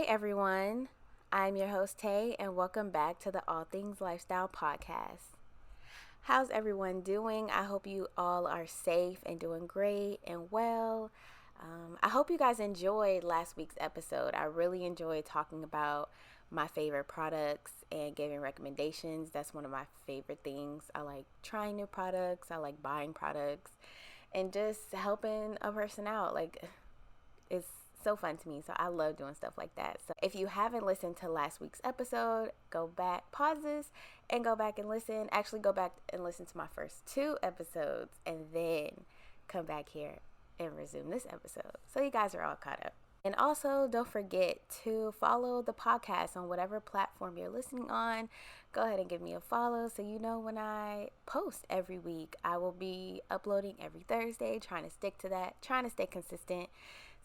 Everyone, I'm your host Tay, and welcome back to the All Things Lifestyle Podcast. How's everyone doing? I hope you all are safe and doing great and well. I hope you guys enjoyed last week's episode. I really enjoyed talking about my favorite products and giving recommendations. That's one of my favorite things. I like trying new products, I like buying products, and just helping a person out. It's so fun to me. So I love doing stuff like that. So if you haven't listened to last week's episode, go back, pause this, and go back and listen. Actually, go back and listen to my first two episodes, and then come back here and resume this episode. So you guys are all caught up. And also, don't forget to follow the podcast on whatever platform you're listening on. Go ahead and give me a follow so you know when I post every week. I will be uploading every Thursday, trying to stick to that, trying to stay consistent.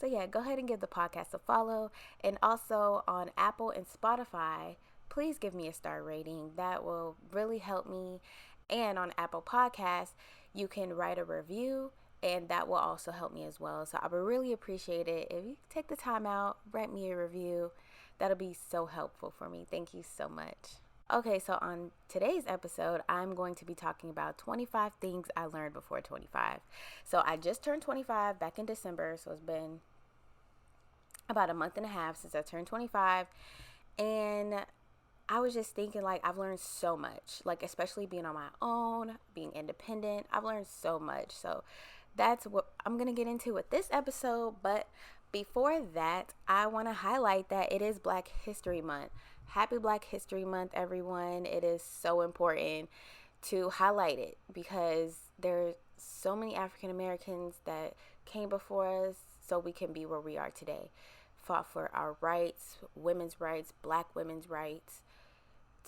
So yeah, go ahead and give the podcast a follow. And also on Apple and Spotify, please give me a star rating. That will really help me. And on Apple Podcasts, you can write a review, and that will also help me as well. So I would really appreciate it if you take the time out, write me a review. That'll be so helpful for me. Thank you so much. Okay, so on today's episode, I'm going to be talking about 25 things I learned before 25. So I just turned 25 back in December, so it's been about a month and a half since I turned 25, and I was just thinking, I've learned so much, especially being on my own, being independent. I've learned so much. So that's what I'm going to get into with this episode. But before that, I want to highlight that it is Black History Month. Happy Black History Month, everyone. It is so important to highlight it because there's so many African Americans that came before us so we can be where we are today. Fought for our rights, women's rights, Black women's rights,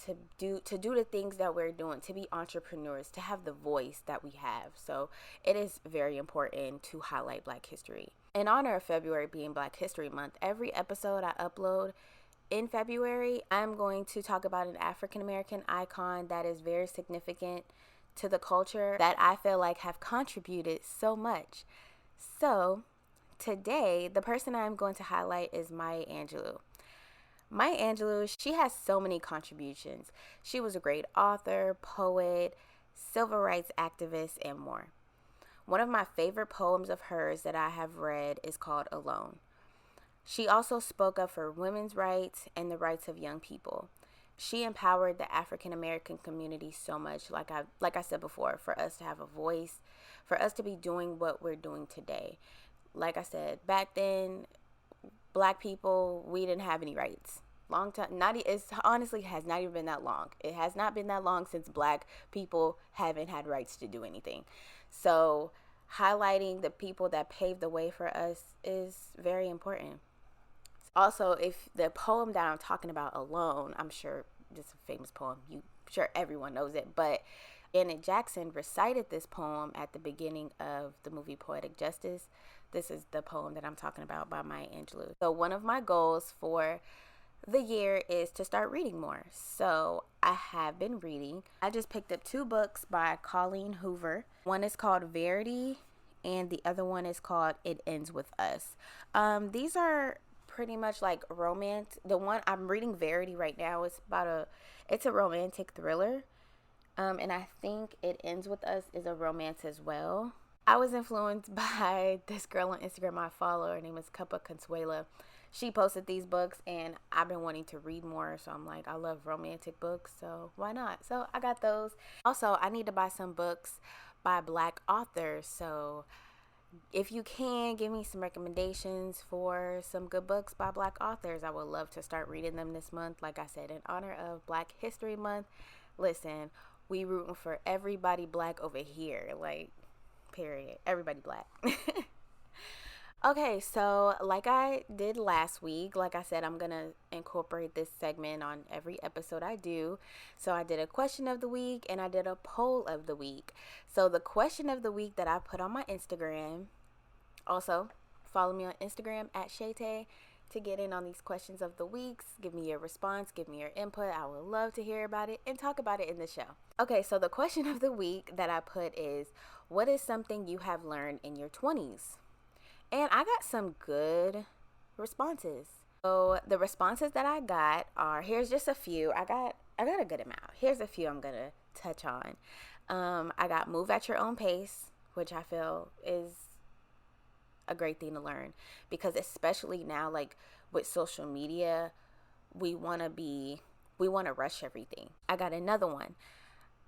to do the things that we're doing, to be entrepreneurs, to have the voice that we have. So it is very important to highlight Black history. In honor of February being Black History Month, every episode I upload in February, I'm going to talk about an African American icon that is very significant to the culture that I feel like have contributed so much. So today, the person I'm going to highlight is Maya Angelou. Maya Angelou, she has so many contributions. She was a great author, poet, civil rights activist, and more. One of my favorite poems of hers that I have read is called Alone. She also spoke up for women's rights and the rights of young people. She empowered the African American community so much, like I said before, for us to have a voice, for us to be doing what we're doing today. Like I said, back then, Black people, we didn't have any rights. Long time, it honestly has not even been that long. It has not been that long since Black people haven't had rights to do anything. So highlighting the people that paved the way for us is very important. Also, if the poem that I'm talking about, Alone, I'm sure this is a famous poem. Sure everyone knows it, but Janet Jackson recited this poem at the beginning of the movie Poetic Justice. This is the poem that I'm talking about by Maya Angelou. So one of my goals for the year is to start reading more. So I have been reading. I just picked up two books by Colleen Hoover. One is called Verity, and the other one is called It Ends With Us. These are pretty much like romance. The one I'm reading, Verity, right now, it's a romantic thriller. And I think It Ends With Us is a romance as well. I was influenced by this girl on Instagram I follow. Her name is Cuppa Consuela. She posted these books, and I've been wanting to read more. So I'm like, I love romantic books, so why not? So I got those. Also, I need to buy some books by Black authors. So if you can, give me some recommendations for some good books by Black authors. I would love to start reading them this month. Like I said, in honor of Black History Month. Listen, we rooting for everybody Black over here. Period. Everybody Black. Okay, so like I did last week, like I said, I'm going to incorporate this segment on every episode I do. So I did a question of the week and I did a poll of the week. So the question of the week that I put on my Instagram, also follow me on Instagram at Shaytay to get in on these questions of the weeks. Give me your response, give me your input. I would love to hear about it and talk about it in the show. Okay, so the question of the week that I put is, what is something you have learned in your 20s? And I got some good responses. So the responses that I got are, here's just a few. I got a good amount. Here's a few I'm gonna touch on. I got move at your own pace, which I feel is a great thing to learn, because especially now, like with social media, we want to rush everything. I got another one.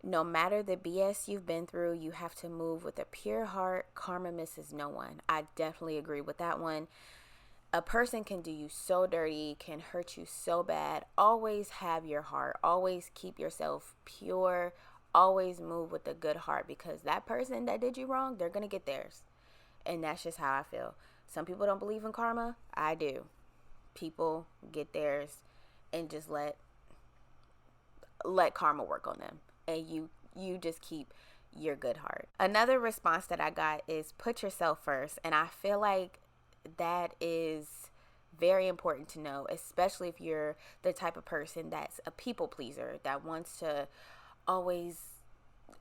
No matter the BS you've been through, you have to move with a pure heart. Karma misses no one. I definitely agree with that one. A person can do you so dirty, can hurt you so bad. Always have your heart. Always keep yourself pure. Always move with a good heart, because that person that did you wrong, they're going to get theirs. And that's just how I feel. Some people don't believe in karma. I do. People get theirs, and just let karma work on them. And you just keep your good heart. Another response that I got is put yourself first. And I feel like that is very important to know, especially if you're the type of person that's a people pleaser, that wants to always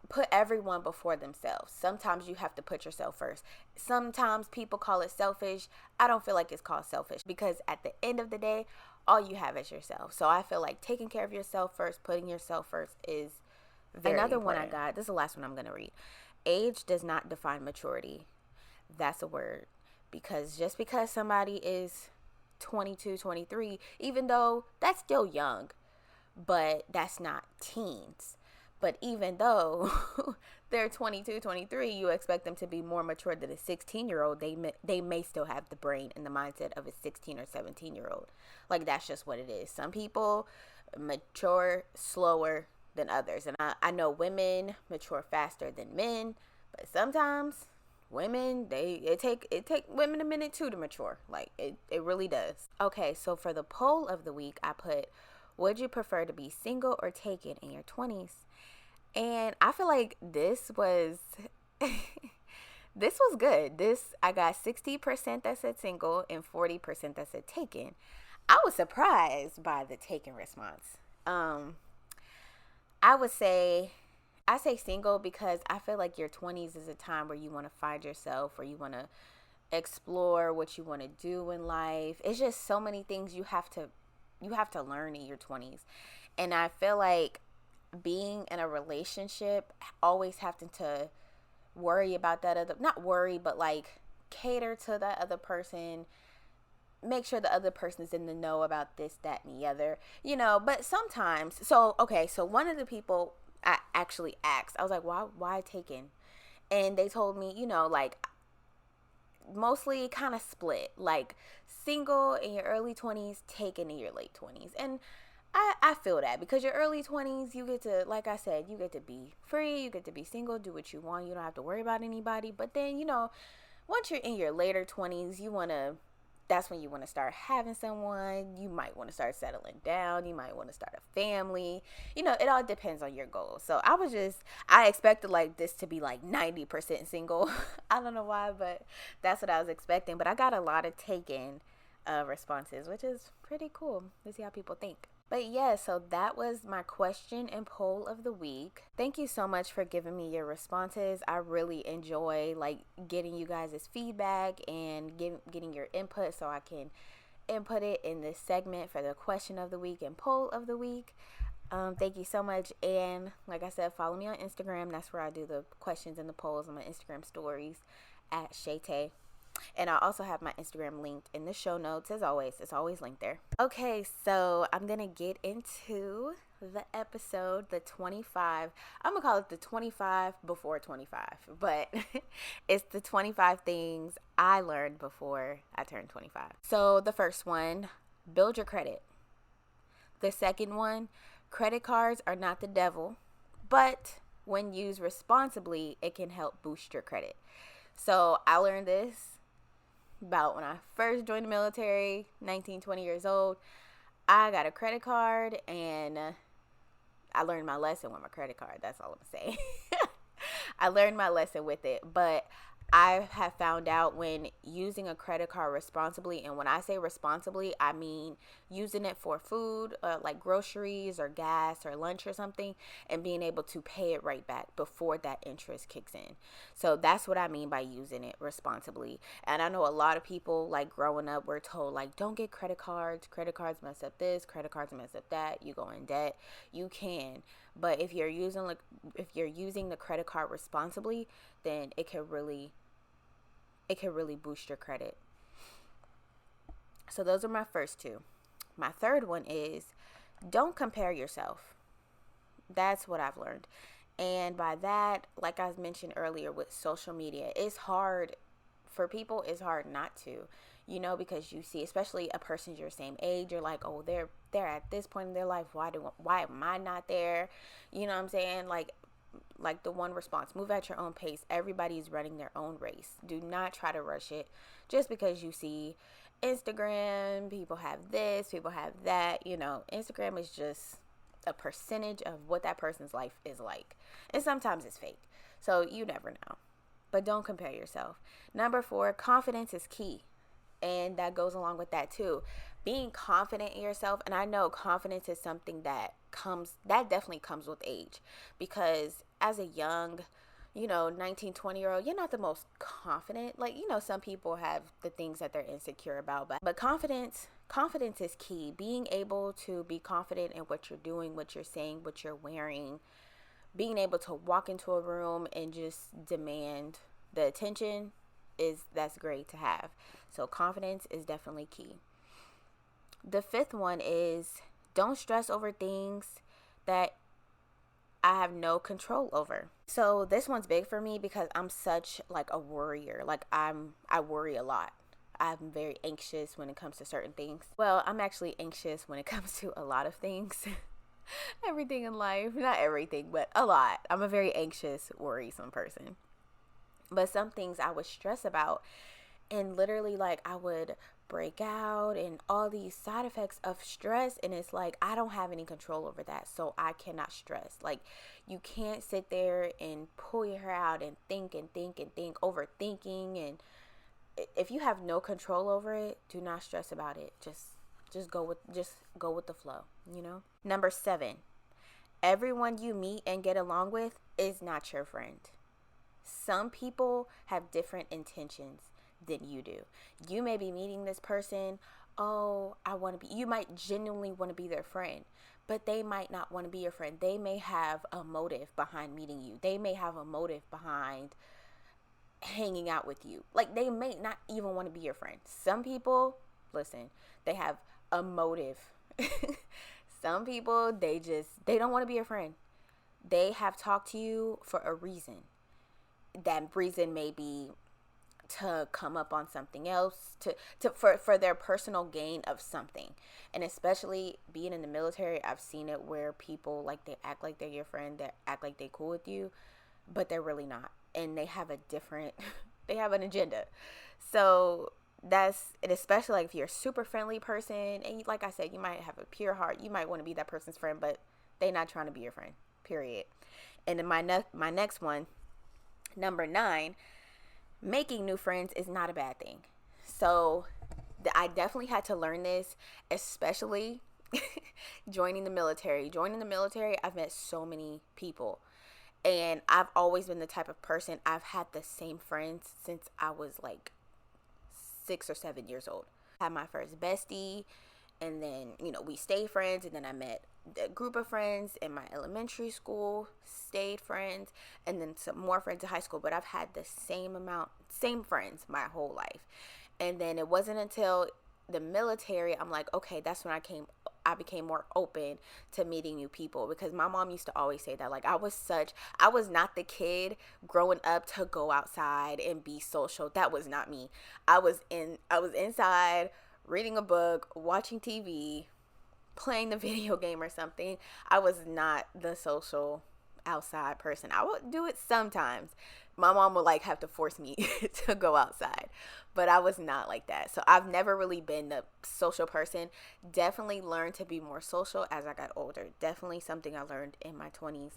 put everyone before themselves. Sometimes you have to put yourself first. Sometimes people call it selfish. I don't feel like it's called selfish, because at the end of the day, all you have is yourself. So I feel like taking care of yourself first, putting yourself first is very Another important. One I got, this is the last one I'm going to read. Age does not define maturity. That's a word. Because just because somebody is 22, 23, even though that's still young, but that's not teens. But even though they're 22, 23, you expect them to be more mature than a 16-year-old. They may still have the brain and the mindset of a 16 or 17-year-old. Like, that's just what it is. Some people mature slower than others. And I know women mature faster than men, but sometimes women, it take women a minute too to mature. Like, it really does. Okay, so for the poll of the week, I put, would you prefer to be single or taken in your 20s? And I feel like this was this was good. I got 60% that said single and 40% that said taken. I was surprised by the taken response. I say single, because I feel like your 20s is a time where you want to find yourself, or you want to explore what you want to do in life. It's just so many things you have to learn in your 20s. And I feel like being in a relationship, always having to worry about not worry, but like cater to that other person, make sure the other person is in the know about this, that, and the other, but sometimes, so one of the people I actually asked, I was like, why taken? And they told me, like, mostly kind of split, like single in your early 20s, taken in your late 20s. And I feel that, because your early 20s, you get to, like I said, you get to be free, you get to be single, do what you want, you don't have to worry about anybody. But then, once you're in your later 20s, that's when you want to start having someone. You might want to start settling down. You might want to start a family. It all depends on your goals. So I expected like this to be like 90% single. I don't know why, but that's what I was expecting. But I got a lot of taken responses, which is pretty cool to see how people think. But yeah, so that was my question and poll of the week. Thank you so much for giving me your responses. I really enjoy like getting you guys' feedback and getting your input, so I can input it in this segment for the question of the week and poll of the week. Thank you so much. And like I said, follow me on Instagram. That's where I do the questions and the polls on my Instagram stories at Shaytay. And I also have my Instagram linked in the show notes, as always. It's always linked there. Okay, so I'm going to get into the episode, the 25. I'm going to call it the 25 before 25. But it's the 25 things I learned before I turned 25. So the first one, build your credit. The second one, credit cards are not the devil, but when used responsibly, it can help boost your credit. So I learned this about when I first joined the military, 19, 20 years old. I got a credit card, and I learned my lesson with my credit card. That's all I'm saying. I learned my lesson with it, but I have found out when using a credit card responsibly, and when I say responsibly, I mean using it for food, like groceries or gas or lunch or something, and being able to pay it right back before that interest kicks in. So that's what I mean by using it responsibly. And I know a lot of people, like growing up, were told like, don't get credit cards. Credit cards mess up this. Credit cards mess up that. You go in debt. You can, but if you're using the credit card responsibly, then it can really boost your credit. So those are my first two. My third one is don't compare yourself. That's what I've learned. And by that, like I mentioned earlier with social media, it's hard for people, it's hard not to, because you see, especially a person your same age, you're like, oh, they're at this point in their life. Why am I not there? You know what I'm saying? Like the one response, move at your own pace. Everybody's running their own race. Do not try to rush it just because you see Instagram, people have this, people have that. Instagram is just a percentage of what that person's life is like. And sometimes it's fake. So you never know. But don't compare yourself. Number 4, confidence is key. And that goes along with that too. Being confident in yourself. And I know confidence is something that definitely comes with age. Because as a young, 19, 20-year-old, you're not the most confident. Like, some people have the things that they're insecure about. But confidence is key. Being able to be confident in what you're doing, what you're saying, what you're wearing. Being able to walk into a room and just demand the attention that's great to have. So confidence is definitely key. The 5th one is don't stress over things that I have no control over. So this one's big for me because I'm such like a worrier. Like I worry a lot. I'm very anxious when it comes to certain things. Well, I'm actually anxious when it comes to a lot of things. Everything in life, not everything, but a lot. I'm a very anxious, worrisome person. But some things I would stress about, and literally like I would break out and all these side effects of stress, and it's like I don't have any control over that, so I cannot stress. Like you can't sit there and pull your hair out and think and think and think, overthinking, and if you have no control over it, do not stress about it. Just go with the flow, Number 7, everyone you meet and get along with is not your friend. Some people have different intentions than you do. You may be meeting this person, you might genuinely want to be their friend, but they might not want to be your friend. They may have a motive behind meeting you. They may have a motive behind hanging out with you. Like they may not even want to be your friend. Some people, listen, they have a motive. Some people, they don't want to be your friend. They have talked to you for a reason. That reason may be to come up on something else, for their personal gain of something. And especially being in the military, I've seen it where people like they act like they're your friend, they act like they cool with you, but they're really not. And they have they have an agenda. So and especially like if you're a super friendly person, and like I said, you might have a pure heart, you might want to be that person's friend, but they're not trying to be your friend, period. And then my next one, number 9, making new friends is not a bad thing. So I definitely had to learn this, especially joining the military. I've met so many people. And I've always been the type of person, I've had the same friends since I was like 6 or 7 years old. I had my first bestie, and then, we stayed friends, and then I met a group of friends in my elementary school, stayed friends, and then some more friends in high school. But I've had the same friends my whole life. And then it wasn't until the military, I'm like, okay, that's when I became more open to meeting new people, because my mom used to always say that, like, I was not the kid growing up to go outside and be social. That was not me. I was inside reading a book, watching TV, playing the video game or something. I was not the social outside person. I would do it sometimes. My mom would like have to force me to go outside, but I was not like that. So I've never really been the social person. Definitely learned to be more social as I got older. Definitely something I learned in my 20s.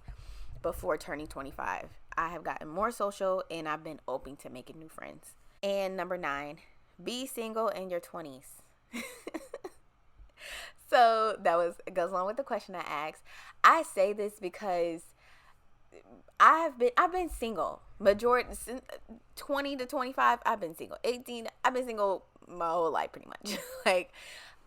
before turning 25. I have gotten more social and I've been open to making new friends. And number 9, be single in your 20s. So it goes along with the question I asked. I say this because I've been single. Majority 20 to 25, I've been single. 18, I've been single my whole life pretty much. Like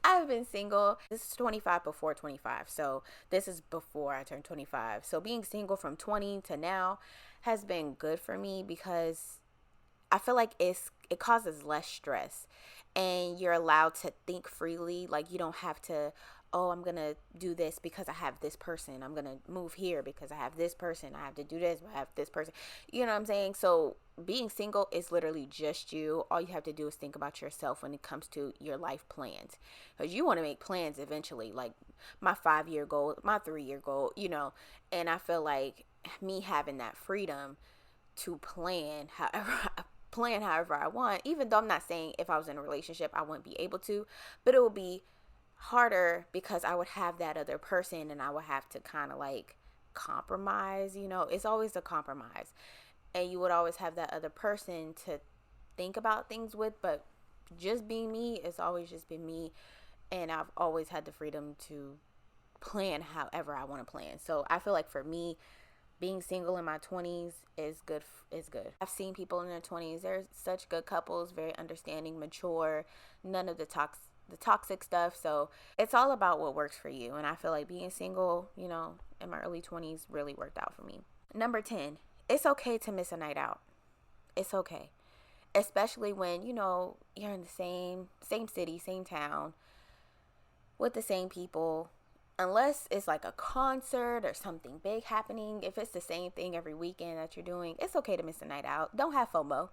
I've been single. This is 25 before 25. So this is before I turned 25. So being single from 20 to now has been good for me because I feel like it causes less stress and you're allowed to think freely. Like you don't have to, oh, I'm going to do this because I have this person. I'm going to move here because I have this person. I have to do this. I have this person. You know what I'm saying? So being single is literally just you. All you have to do is think about yourself when it comes to your life plans. Because you want to make plans eventually. Like my 5-year goal, my 3-year goal, And I feel like me having that freedom to plan however I want, even though I'm not saying if I was in a relationship I wouldn't be able to, but it would be harder because I would have that other person and I would have to kind of like compromise. It's always a compromise, and you would always have that other person to think about things with. But just being me, it's always just been me, and I've always had the freedom to plan however I want to plan. So I feel like for me, being single in my 20s is good. I've seen people in their 20s. They're such good couples, very understanding, mature, none of the toxic stuff. So it's all about what works for you. And I feel like being single, in my early 20s really worked out for me. Number 10, it's okay to miss a night out. It's okay. Especially when, you're in the same city, same town, with the same people. Unless it's like a concert or something big happening, if it's the same thing every weekend that you're doing, it's okay to miss a night out. Don't have FOMO.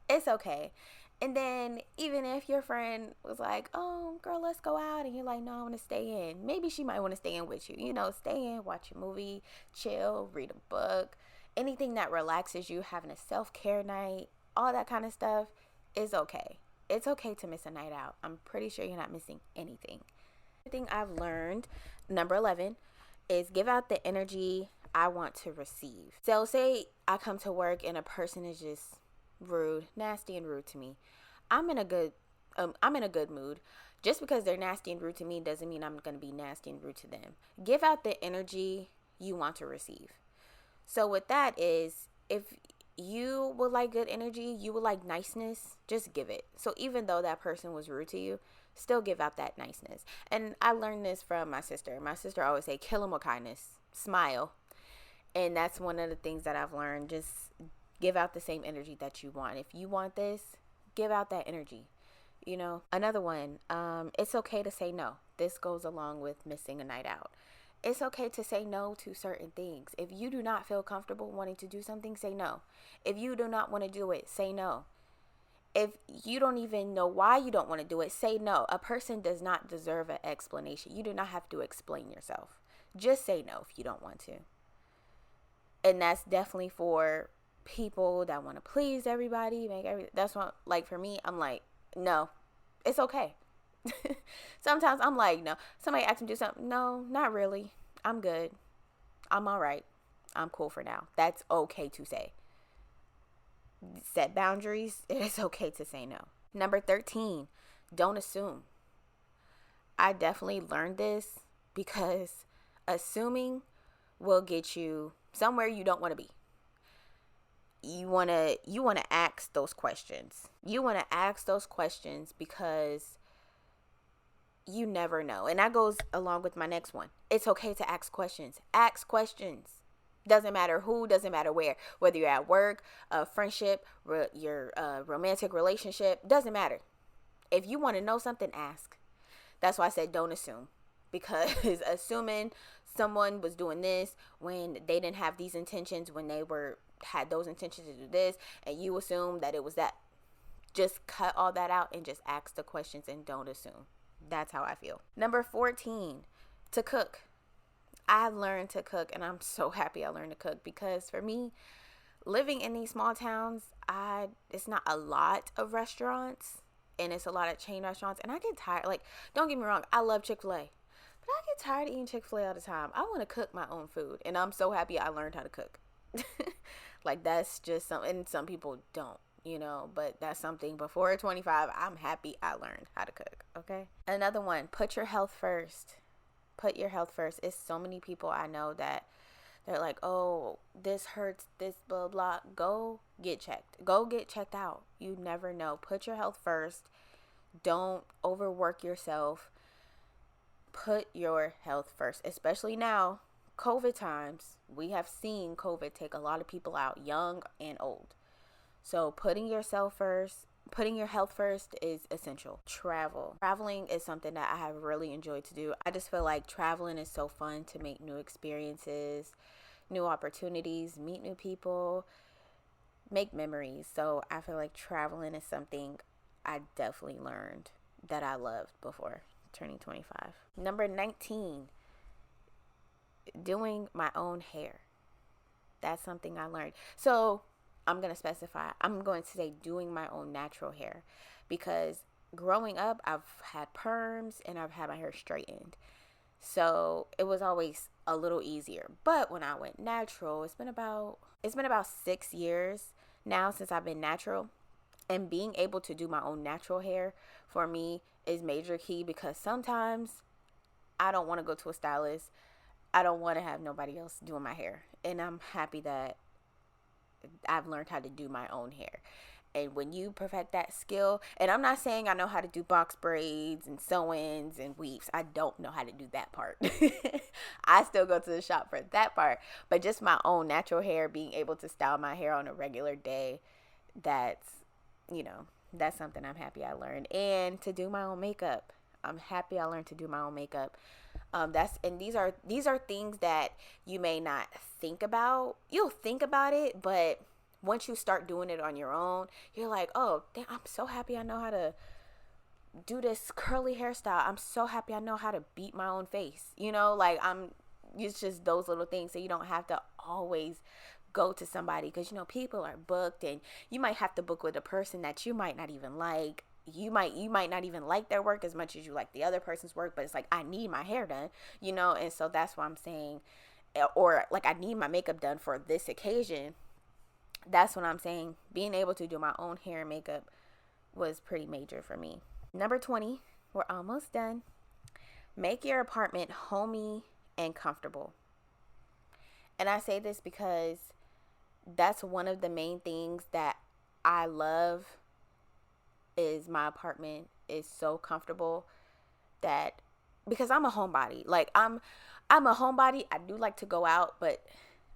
It's okay. And then even if your friend was like, oh, girl, let's go out. And you're like, no, I want to stay in. Maybe she might want to stay in with you. Stay in, watch a movie, chill, read a book. Anything that relaxes you, having a self-care night, all that kind of stuff is okay. It's okay to miss a night out. I'm pretty sure you're not missing anything. The thing I've learned, number 11, is give out the energy I want to receive. So say I come to work and a person is just rude, nasty and rude to me. I'm in a good mood. Just because they're nasty and rude to me doesn't mean I'm going to be nasty and rude to them. Give out the energy you want to receive. So what that is, if you would like good energy, you would like niceness, just give it. So even though that person was rude to you, still give out that niceness. And I learned this from my sister. My sister always say, kill them with kindness, smile. And that's one of the things that I've learned. Just give out the same energy that you want. If you want this, give out that energy. Another one, it's okay to say no. This goes along with missing a night out. It's okay to say no to certain things. If you do not feel comfortable wanting to do something, say no. If you do not want to do it, say no. If you don't even know why you don't want to do it, say no. A person does not deserve an explanation. You do not have to explain yourself. Just say no if you don't want to. And that's definitely for people that want to please everybody. That's what, like for me, I'm like, no, it's okay. Sometimes I'm like, no. Somebody asks me to do something. No, not really. I'm good. I'm all right. I'm cool for now. That's okay to say. Set boundaries. It's okay to say no. Number 13, don't assume. I definitely learned this because assuming will get you somewhere you don't want to be. You want to ask those questions. You want to ask those questions because you never know. And that goes along with my next one. It's okay to ask questions. Ask questions. Doesn't matter who, doesn't matter where. Whether you're at work, a friendship, your romantic relationship, doesn't matter. If you want to know something, ask. That's why I said don't assume. Because assuming someone was doing this when they didn't have these intentions, when they had those intentions to do this, and you assume that it was that, just cut all that out and just ask the questions and don't assume. That's how I feel. Number 14, to cook. I've learned to cook, and I'm so happy I learned to cook because for me, living in these small towns, it's not a lot of restaurants, and it's a lot of chain restaurants, and I get tired. Like, don't get me wrong, I love Chick-fil-A, but I get tired of eating Chick-fil-A all the time. I want to cook my own food, and I'm so happy I learned how to cook. Like, that's just something, and some people don't, but that's something. Before 25, I'm happy I learned how to cook, okay? Another one, put your health first. Put your health first. It's so many people I know that they're like, oh, this hurts, this blah, blah. Go get checked. Go get checked out. You never know. Put your health first. Don't overwork yourself. Put your health first, especially now, COVID times. We have seen COVID take a lot of people out, young and old. So putting yourself first, putting your health first is essential. Traveling is something that I have really enjoyed to do. I just feel like traveling is so fun to make new experiences, new opportunities, meet new people, make memories. So I feel like traveling is something I definitely learned that I loved before turning 25. Number 19, doing my own hair. That's something I learned. So I'm going to specify. I'm going to say doing my own natural hair, because growing up, I've had perms and I've had my hair straightened. So it was always a little easier. But when I went natural, it's been about 6 years now since I've been natural. And being able to do my own natural hair for me is major key, because sometimes I don't want to go to a stylist. I don't want to have nobody else doing my hair. And I'm happy that I've learned how to do my own hair. And when you perfect that skill, and I'm not saying I know how to do box braids and sew-ins and weaves. I don't know how to do that part. I still go to the shop for that part. But just my own natural hair, being able to style my hair on a regular day, that's something I'm happy I learned. And to do my own makeup. I'm happy I learned to do my own makeup. These are things that you may not think about. You'll think about it, but once you start doing it on your own, you're like, oh, damn, I'm so happy I know how to do this curly hairstyle. I'm so happy I know how to beat my own face. It's just those little things. So you don't have to always go to somebody, because people are booked, and you might have to book with a person that you might not even like. You might not even like their work as much as you like the other person's work, but it's like, I need my hair done, and so that's why I'm saying, or like, I need my makeup done for this occasion. That's what I'm saying. Being able to do my own hair and makeup was pretty major for me. Number 20, we're almost done. Make your apartment homey and comfortable. And I say this because that's one of the main things that I love, is my apartment is so comfortable, that because I'm a homebody. Like, I'm a homebody. I do like to go out, but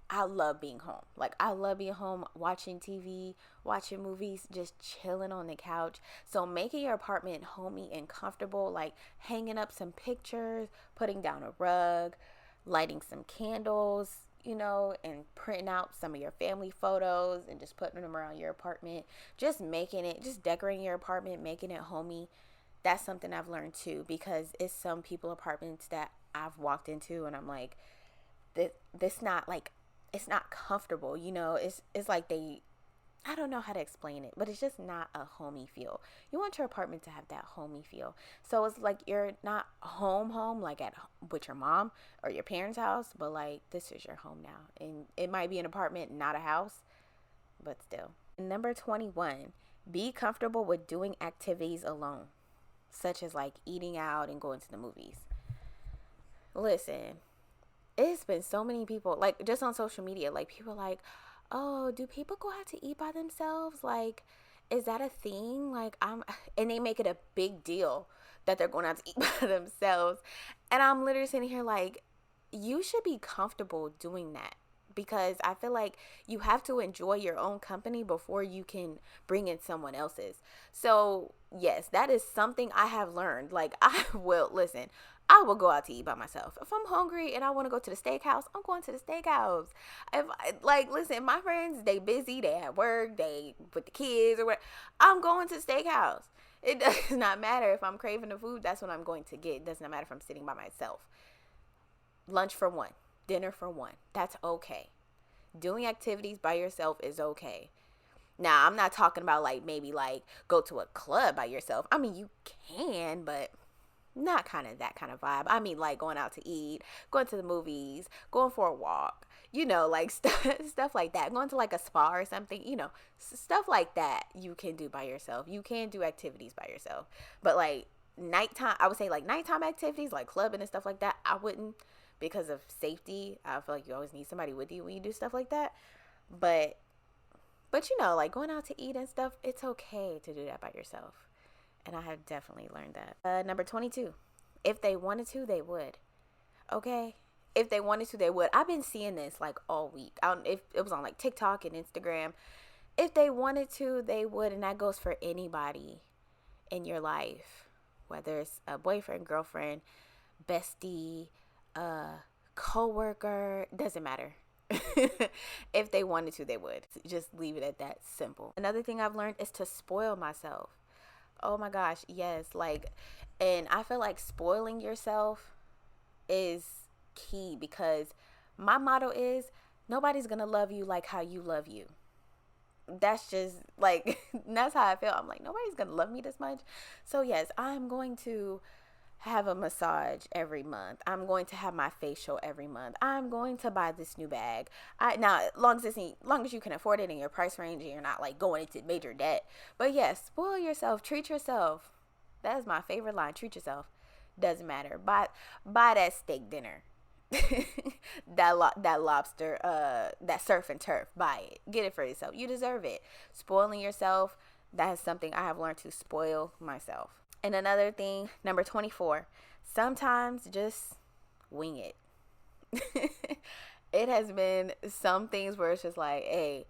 I love being home. Like, I love being home, watching TV, watching movies, just chilling on the couch. So making your apartment homey and comfortable, like hanging up some pictures, putting down a rug, lighting some candles, and printing out some of your family photos and just putting them around your apartment, just decorating your apartment, making it homey. That's something I've learned too, because it's some people apartments that I've walked into and I'm like, this not like, it's not comfortable, it's like I don't know how to explain it, but it's just not a homey feel. You want your apartment to have that homey feel. So it's like you're not home, like with your mom or your parents' house, but like, this is your home now. And it might be an apartment, not a house, but still. Number 21, be comfortable with doing activities alone, such as like eating out and going to the movies. Listen, it's been so many people, like just on social media, like people like, oh, do people go out to eat by themselves? Like, is that a thing? Like, and they make it a big deal that they're going out to eat by themselves. And I'm literally sitting here like, you should be comfortable doing that, because I feel like you have to enjoy your own company before you can bring in someone else's. So yes, that is something I have learned. Like, I will go out to eat by myself. If I'm hungry and I want to go to the steakhouse, I'm going to the steakhouse. Listen, my friends, they busy, they at work, they with the kids or whatever. I'm going to the steakhouse. It does not matter if I'm craving the food. That's what I'm going to get. It does not matter if I'm sitting by myself. Lunch for one, dinner for one. That's okay. Doing activities by yourself is okay. Now, I'm not talking about like maybe like go to a club by yourself. I mean, you can, but not kind of that kind of vibe. I mean, like going out to eat, going to the movies, going for a walk, like stuff like that. Going to like a spa or something, stuff like that you can do by yourself. You can do activities by yourself. But like nighttime, I would say like nighttime activities like clubbing and stuff like that, I wouldn't, because of safety. I feel like you always need somebody with you when you do stuff like that. But like going out to eat and stuff, it's okay to do that by yourself. And I have definitely learned that. Number 22, if they wanted to, they would. Okay? If they wanted to, they would. I've been seeing this like all week. If it was on like TikTok and Instagram. If they wanted to, they would. And that goes for anybody in your life. Whether it's a boyfriend, girlfriend, bestie, coworker, doesn't matter. If they wanted to, they would. Just leave it at that simple. Another thing I've learned is to spoil myself. Oh my gosh, yes. And I feel like spoiling yourself is key, because my motto is nobody's gonna love you like how you love you. That's just like, that's how I feel. I'm like, nobody's gonna love me this much. So yes, I'm going to have a massage every month. I'm going to have my facial every month. I'm going to buy this new bag. Now, long as you can afford it in your price range and you're not like going into major debt. But yes, spoil yourself, treat yourself. That is my favorite line. Treat yourself. Doesn't matter. Buy that steak dinner. that lobster, that surf and turf. Buy it. Get it for yourself. You deserve it. Spoiling yourself, that is something I have learned to spoil myself. And another thing, number 24, sometimes just wing it. It has been some things where it's just like, hey,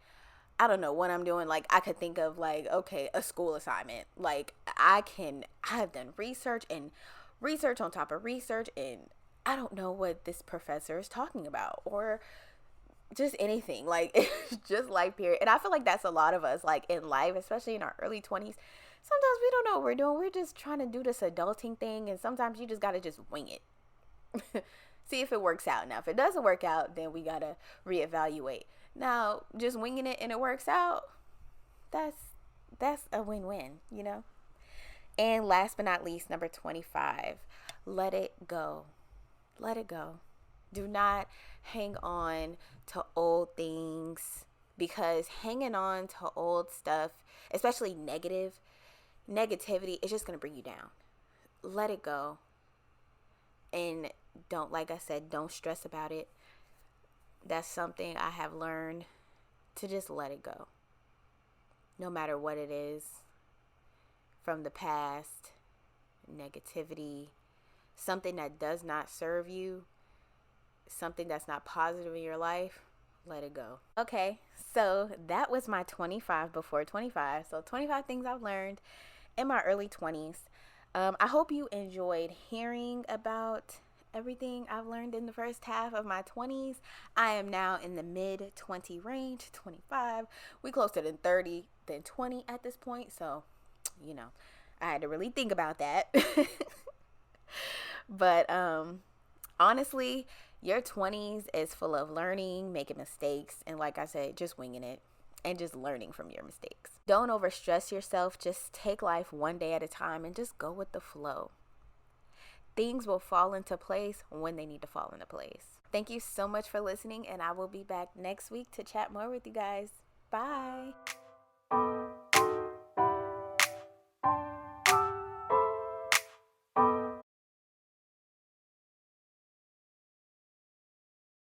I don't know what I'm doing. Like, I could think of like, okay, a school assignment. Like, I have done research on top of research, and I don't know what this professor is talking about, or just anything. Like, it's just life period. And I feel like that's a lot of us, like in life, especially in our early 20s. Sometimes we don't know what we're doing. We're just trying to do this adulting thing, and sometimes you just got to just wing it. See if it works out. Now, if it doesn't work out, then we got to reevaluate. Now, just winging it and it works out, that's a win-win, And last but not least, number 25, let it go. Let it go. Do not hang on to old things, because hanging on to old stuff, especially negativity, is just going to bring you down. Let it go. And like I said, don't stress about it. That's something I have learned, to just let it go. No matter what it is, from the past, negativity, something that does not serve you, something that's not positive in your life, let it go. Okay, so that was my 25 before 25. So 25 things I've learned in my early 20s. I hope you enjoyed hearing about everything I've learned in the first half of my 20s. I am now in the mid-20 range, 25. We closer to 30 than 20 at this point. So, I had to really think about that. But honestly, your 20s is full of learning, making mistakes, and like I said, just winging it and just learning from your mistakes. Don't overstress yourself. Just take life one day at a time and just go with the flow. Things will fall into place when they need to fall into place. Thank you so much for listening, and I will be back next week to chat more with you guys. Bye.